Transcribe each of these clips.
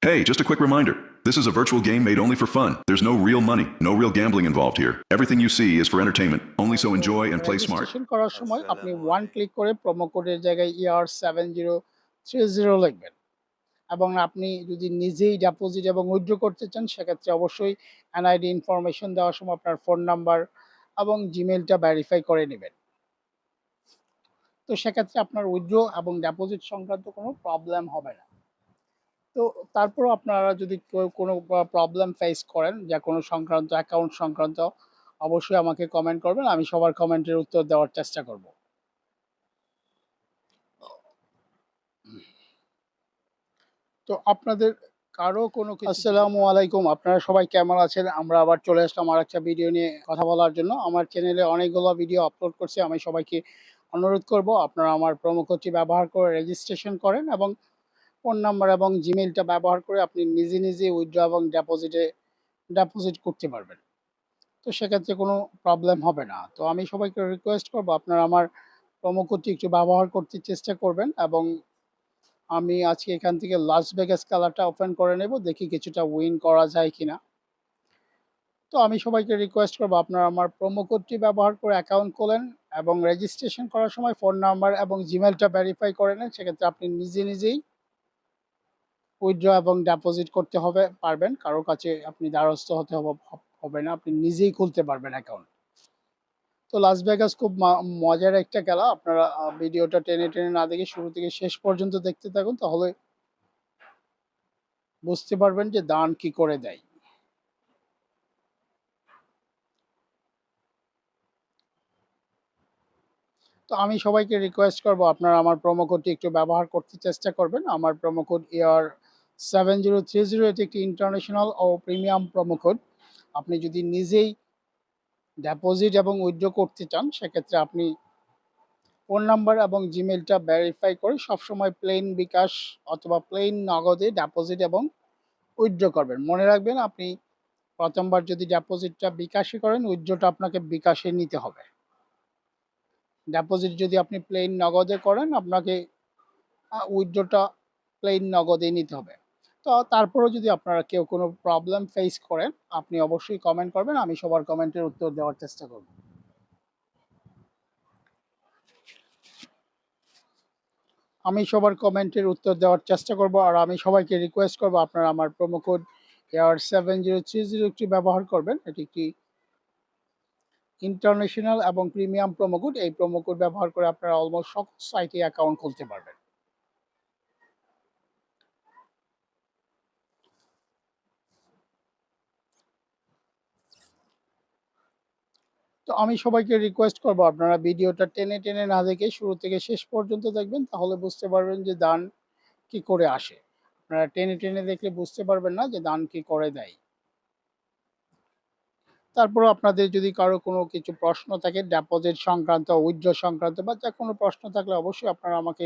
Hey, just a quick reminder. This is a virtual game made only for fun. There's no real money, no real gambling involved here. Everything you see is for entertainment, only so তো enjoy and play smart. Registration করার সময় আপনি আসসালামু one আলাইকুম। Click করে promo কোডের জায়গায় ER7030 লিখবেন এবং আপনি যদি নিজেই ডিপোজিট এবং উইথড্র করতে চান সেক্ষেত্রে অবশ্যই এনআইডি ইনফরমেশন দেওয়ার সময় আপনার ফোন নাম্বার এবং জিমেইলটা ভেরিফাই করে নেবেন। তো সেক্ষেত্রে আপনার উইথড্র এবং ডিপোজিট সংক্রান্ত কোনো প্রবলেম হবে না। তো তারপরেও আপনারা যদি কেউ কোনো প্রবলেম ফেস করেন যা কোনো সংক্রান্ত অ্যাকাউন্ট সংক্রান্ত অবশ্যই আমাকে কমেন্ট করবেন। আমি সবার কমেন্টের উত্তর দেওয়ার চেষ্টা করব। তো আপনাদের কারো কোনো কিছু আসসালামু আলাইকুম। আপনারা সবাই কেমন আছেন? আমরা আবার চলে আসলাম আরেকটা ভিডিও নিয়ে কথা বলার জন্য। আমার চ্যানেলে অনেকগুলো ভিডিও আপলোড করছি। আমি সবাইকে অনুরোধ করব আপনারা আমার প্রোমো কোডটি ব্যবহার করে রেজিস্ট্রেশন করেন এবং ফোন নাম্বার এবং জিমেইলটা ব্যবহার করে আপনি নিজে, নিজে উইথড্র এবং ডিপোজিট করতে পারবেন। তো সেক্ষেত্রে কোনো প্রবলেম হবে না। তো আমি সবাইকে রিকোয়েস্ট করব আপনারা আমার প্রোমো কোডটি একটু ব্যবহার করতে চেষ্টা করবেন এবং আমি আজকে এখান থেকে লাস ভেগাস খেলাটা ওপেন করে নেব। দেখি কিছুটা উইন করা যায় কিনা। তো আমি সবাইকে রিকোয়েস্ট করব আপনারা আমার প্রোমো কোডটি ব্যবহার করে অ্যাকাউন্ট খোলেন এবং রেজিস্ট্রেশন করার সময় ফোন নাম্বার এবং জিমেইলটা ভেরিফাই করে নেন। সেক্ষেত্রে আপনি নিজে, নিজেই উইথড্র এবং ডিপোজিট করতে হবে পারবেন। কারো কাছে আপনি দ্বারস্থ হতে হবে না। আপনি নিজেই খুলতে পারবেন অ্যাকাউন্ট। তো লাস ভেগাস খুব মজার একটা খেলা। আপনারা ভিডিওটা টেনে, টেনে না দেখে শুরু থেকে শেষ পর্যন্ত দেখতে থাকুন। তাহলে বুঝতে পারবেন যে দান কি করে দেয়। তো আমি সবাইকে রিকোয়েস্ট করব আপনারা আমার প্রোমো কোডটি একটু ব্যবহার করতে চেষ্টা করবেন। আমার প্রোমো কোড AR7030 এটি একটি ইন্টারন্যাশনাল ও প্রিমিয়াম প্রোমো কোড। আপনি যদি নিজেই ডিপোজিট এবং উইথড্র করতে চান সেক্ষেত্রে আপনি ফোন নাম্বার এবং জিমেইলটা ভেরিফাই করে সবসময় প্লেন বিকাশ অথবা প্লেন নগদে ডিপোজিট এবং উইথড্র করবেন। মনে রাখবেন আপনি প্রথমবার যদি ডিপোজিটটা বিকাশে করেন উইথড্রটা আপনাকে বিকাশে নিতে হবে। ডিপোজিট যদি আপনি প্লেন নগদে করেন আপনাকে উইথড্রটা প্লেন নগদেই নিতে হবে। তো তারপরেও যদি আপনারা কেউ কোনো প্রবলেম ফেস করেন আপনি অবশ্যই কমেন্ট করবেন। আমি সবার কমেন্টের উত্তর দেওয়ার চেষ্টা করব। আমি সবার কমেন্টের উত্তর দেওয়ার চেষ্টা করব আর আমি সবাইকে রিকোয়েস্ট করব আপনারা আমার প্রোমো কোড AR7030 একটি ব্যবহার করবেন। এটি একটি ইন্টারন্যাশনাল এবং প্রিমিয়াম প্রোমো কোড। এই প্রোমো কোড ব্যবহার করে আপনারা অলমোস্ট সকল সাইটে অ্যাকাউন্ট খুলতে পারবেন। তো আমি সবাইকে রিকোয়েস্ট করব আপনারা ভিডিওটা টেনে, টেনে না দেখে শুরু থেকে শেষ পর্যন্ত দেখবেন তাহলে বুঝতে পারবেন যে দান কি করে আসে। আপনারা টেনে, টেনে দেখলে বুঝতে পারবেন না যে দান কি করে দেয়। তারপরেও আপনাদের যদি কারো কোনো কিছু প্রশ্ন থাকে ডিপোজিট সংক্রান্ত, উইথড্র সংক্রান্ত বা যেকোনো প্রশ্ন থাকলে অবশ্যই আপনারা আমাকে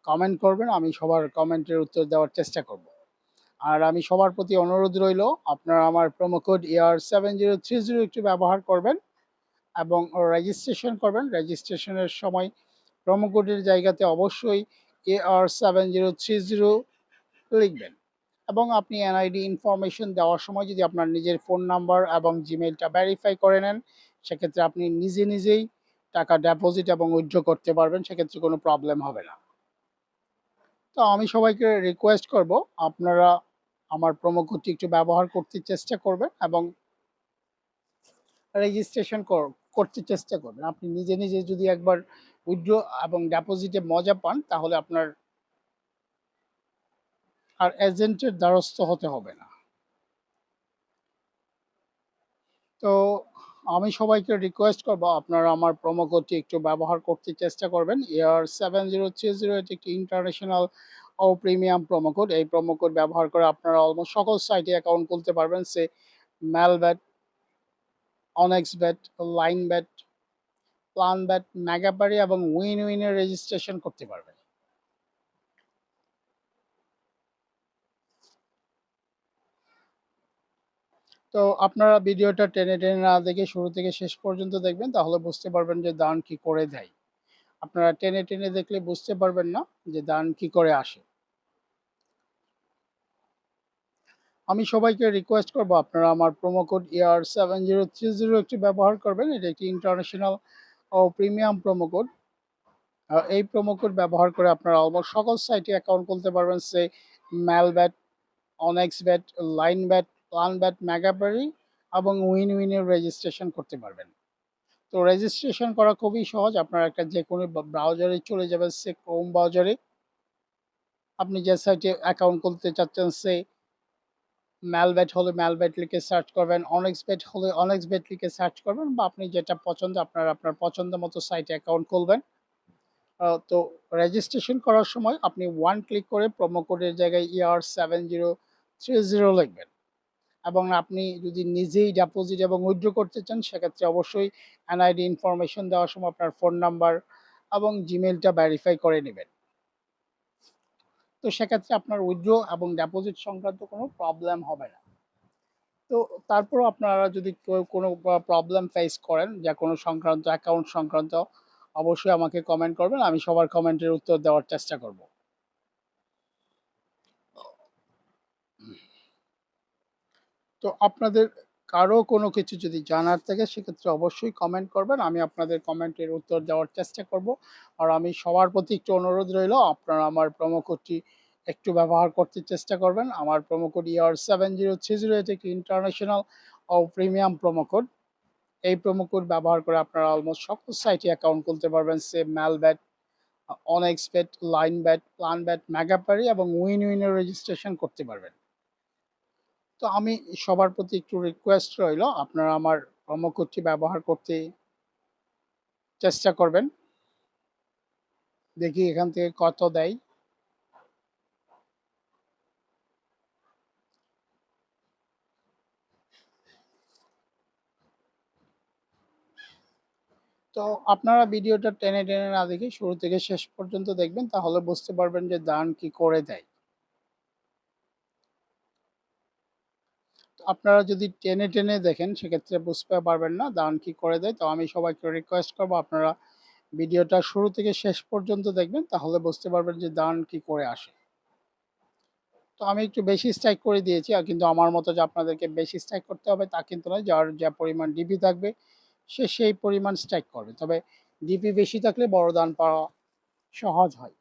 কমেন্ট করবেন। আমি সবার কমেন্টের উত্তর দেওয়ার চেষ্টা করব। আর আমি সবার প্রতি অনুরোধ রইলো আপনারা আমার প্রোমো কোড AR7030 একটু ব্যবহার করবেন এবং রেজিস্ট্রেশন করবেন। রেজিস্ট্রেশনের সময় প্রোমো কোডের জায়গাতে অবশ্যই AR7030 লিখবেন এবং আপনি এনআইডি ইনফরমেশন দেওয়ার সময় যদি আপনার নিজের ফোন নাম্বার এবং জিমেইলটা ভেরিফাই করে নেন সেক্ষেত্রে আপনি নিজে নিজেই টাকা ডিপোজিট এবং উইথড্র করতে পারবেন। সেক্ষেত্রে কোনো প্রবলেম হবে না। তো আমি সবাইকে রিকোয়েস্ট করব আপনারা আমার প্রোমো কোডটি একটু ব্যবহার করতে চেষ্টা করবেন এবং রেজিস্ট্রেশন করতে চেষ্টা করবেন। আপনি নিজে, নিজে যদি একবার উইথড্র এবং ডিপোজিটে মজা পান তাহলে আপনার আর এজেন্টের দ্বারস্থ হতে হবে না। তো আমি সবাইকে রিকোয়েস্ট করব আপনারা আমার প্রোমো কোডটি একটু ব্যবহার করতে চেষ্টা করবেন। AR7030 এটি একটি ইন্টারন্যাশনাল ও প্রিমিয়াম প্রোমো কোড। এই প্রোমো কোড ব্যবহার করে আপনারা অলমোস্ট সকল সাইটে অ্যাকাউন্ট খুলতে পারবেন। মেলবেট, অনেক্সবেট, লাইনবেট, প্ল্যানবেট, মেগাবারি এবং উইন এর রেজিস্ট্রেশন করতে পারবেন। তো আপনারা ভিডিওটা টেনে, টেনে না দেখে শুরু থেকে শেষ পর্যন্ত দেখবেন তাহলে বুঝতে পারবেন যে দান কি করে দেয়। আপনারা টেনে, টেনে দেখলে বুঝতে পারবেন না যে দান কি করে আসে। আমি সবাইকে রিকোয়েস্ট করব আপনারা আমার প্রোমো কোড ER7030 একটি ব্যবহার করবেন। এটা একটি ইন্টারন্যাশনাল ও প্রিমিয়াম প্রোমো কোড। এই প্রোমো কোড ব্যবহার করে আপনারা অলমোস্ট সকল সাইটে অ্যাকাউন্ট খুলতে পারবেন। সে ম্যালব্যাট, অনেক্সবেট, লাইনব্যাট, প্লানব্যাট, মেগাবারি এবং উইন-উইনের রেজিস্ট্রেশন করতে পারবেন। তো রেজিস্ট্রেশন করা খুবই সহজ। আপনারা একটা যেকোনো ব্রাউজারে চলে যাবেন, সে ক্রোম ব্রাউজারে। আপনি যে সাইটে অ্যাকাউন্ট খুলতে চাচ্ছেন, সে ম্যালব্যাট হলে ম্যালব্যাট লিখে সার্চ করবেন, অনেক্সবেট হলে অনেক্সবেট লিখে সার্চ করবেন, বা আপনি যেটা পছন্দ আপনার পছন্দ মতো সাইটে অ্যাকাউন্ট খুলবেন। তো রেজিস্ট্রেশন করার সময় আপনি ওয়ান ক্লিক করে প্রোমো কোডের জায়গায় ER7030 লিখবেন। এবং আপনি যদি নিজেই ডিপোজিট এবং উইথড্র করতে চান, সেক্ষেত্রে অবশ্যই এনআইডি ইনফরমেশন দেওয়ার সময় আপনার ফোন নাম্বার এবং জিমেইলটা ভেরিফাই করে নেবেন। তো সেক্ষেত্রে আপনার উইথড্র এবং ডিপোজিট সংক্রান্ত কোনো প্রবলেম হবে না। তো তারপরেও আপনারা যদি কেউ কোনো প্রবলেম ফেস করেন, যে কোনো সংক্রান্ত অ্যাকাউন্ট সংক্রান্ত, অবশ্যই আমাকে কমেন্ট করবেন। আমি সবার কমেন্টের উত্তর দেওয়ার চেষ্টা করব। তো আপনাদের কারো কোনো কিছু যদি জানার থাকে, সেক্ষেত্রে অবশ্যই কমেন্ট করবেন। আমি আপনাদের কমেন্টের উত্তর দেওয়ার চেষ্টা করব। আর আমি সবার প্রতি একটু অনুরোধ রইল, আপনারা আমার প্রোমো কোডটি একটু ব্যবহার করতে চেষ্টা করবেন। আমার প্রোমো কোড ER7030, এটি একটি ইন্টারন্যাশনাল ও প্রিমিয়াম প্রোমো কোড। এই প্রোমো কোড ব্যবহার করে আপনারা অলমোস্ট সকল সাইটে অ্যাকাউন্ট খুলতে পারবেন। সে ম্যালব্যাট, অনেক্সবেট, লাইনব্যাট, প্লানব্যাট, মেগাপারি এবং উইন-উইনের রেজিস্ট্রেশন করতে পারবেন। তো আমি সবার প্রতি একটু রিকোয়েস্ট রইল, আপনারা আমার প্রোমো কোডটি ব্যবহার করতে চেষ্টা করবেন। দেখি এখান থেকে কত দেয়। তো আপনারা ভিডিওটা টেনে টেনে না দেখে শুরু থেকে শেষ পর্যন্ত দেখবেন, তাহলে বুঝতে পারবেন যে দান কি করে দেয়। আপনারা যদি টেনে টেনে দেখেন, সেক্ষেত্রে বুঝতে পারবেন না দান কি করে দেয়। তো আমি সবাইকে রিকোয়েস্ট করব, আপনারা ভিডিওটা শুরু থেকে শেষ পর্যন্ত দেখবেন, তাহলে বুঝতে পারবেন যে দান কি করে আসে। তো আমি একটু বেশি স্ট্রাইক করে দিয়েছি, আর কিন্তু আমার মতো যে আপনাদেরকে বেশি স্ট্রাইক করতে হবে তা কিন্তু নয়। যার যা পরিমাণ ডিপি থাকবে, সে সেই পরিমাণ স্ট্রাইক করবে। তবে ডিপি বেশি থাকলে বড় দান পাওয়া সহজ হয়।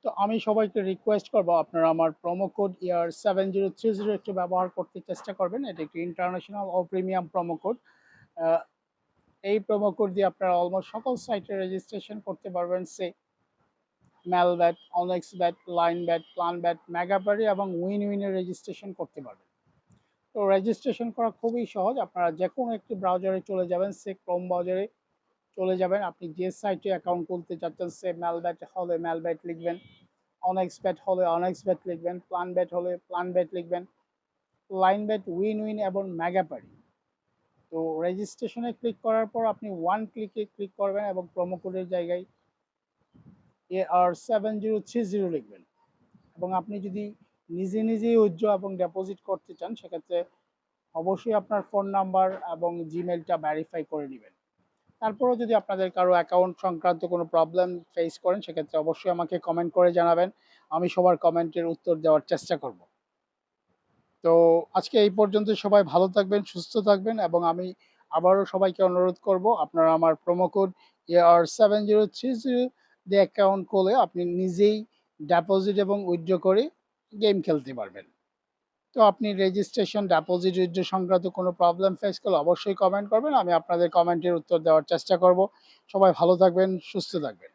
তো আমি সবাইকে রিকোয়েস্ট করব, আপনারা আমার প্রোমো কোড ER7030 একটু ব্যবহার করতে চেষ্টা করবেন। এটা একটি ইন্টারন্যাশনাল ও প্রিমিয়াম প্রোমো কোড। এই প্রোমো কোড দিয়ে আপনারা অলমোস্ট সকল সাইটে রেজিস্ট্রেশন করতে পারবেন। সে ম্যালব্যাট, অনেক্সব্যাট, লাইনব্যাট, প্লানব্যাট, মেগাবারি এবং উইন-উইনের রেজিস্ট্রেশন করতে পারবেন। তো রেজিস্ট্রেশন করা খুবই সহজ। আপনারা যেকোনো একটি ব্রাউজারে চলে যাবেন, সে ক্রোম ব্রাউজারে চলে যাবেন। আপনি যে সাইটে অ্যাকাউন্ট খুলতে চাচ্ছেন, সে ম্যালব্যাট হলে ম্যালব্যাট লিখবেন, অনেক্সব্যাট হলে অনেক্সব্যাট লিখবেন, প্লানব্যাট হলে প্লানব্যাট লিখবেন, লাইনব্যাট, উইন-উইন এবং মেগাপারি। তো রেজিস্ট্রেশনে ক্লিক করার পর আপনি ওয়ান ক্লিকে ক্লিক করবেন এবং প্রোমো কোডের জায়গায় ER7030 লিখবেন। এবং আপনি যদি নিজে নিজেই উইথড্র এবং ডিপোজিট করতে চান, সেক্ষেত্রে অবশ্যই আপনার ফোন নাম্বার এবং জিমেইলটা ভেরিফাই করে নেবেন। তারপরেও যদি আপনাদের কারো অ্যাকাউন্ট সংক্রান্ত কোনো প্রবলেম ফেস করেন, সেক্ষেত্রে অবশ্যই আমাকে কমেন্ট করে জানাবেন। আমি সবার কমেন্টের উত্তর দেওয়ার চেষ্টা করব। তো আজকে এই পর্যন্ত। সবাই ভালো থাকবেন, সুস্থ থাকবেন, এবং আমি আবারও সবাইকে অনুরোধ করব, আপনারা আমার প্রোমো কোড ER7030 দিয়ে অ্যাকাউন্ট খুলে আপনি নিজেই ডিপোজিট এবং উইথড্র করে গেম খেলতে পারবেন। তো আপনি রেজিস্ট্রেশন, ডিপোজিট, উইথড্র সংক্রান্ত কোনো প্রবলেম ফেস করলে অবশ্যই কমেন্ট করবেন। আমি আপনাদের কমেন্টের উত্তর দেওয়ার চেষ্টা করব। সবাই ভালো থাকবেন, সুস্থ থাকবেন।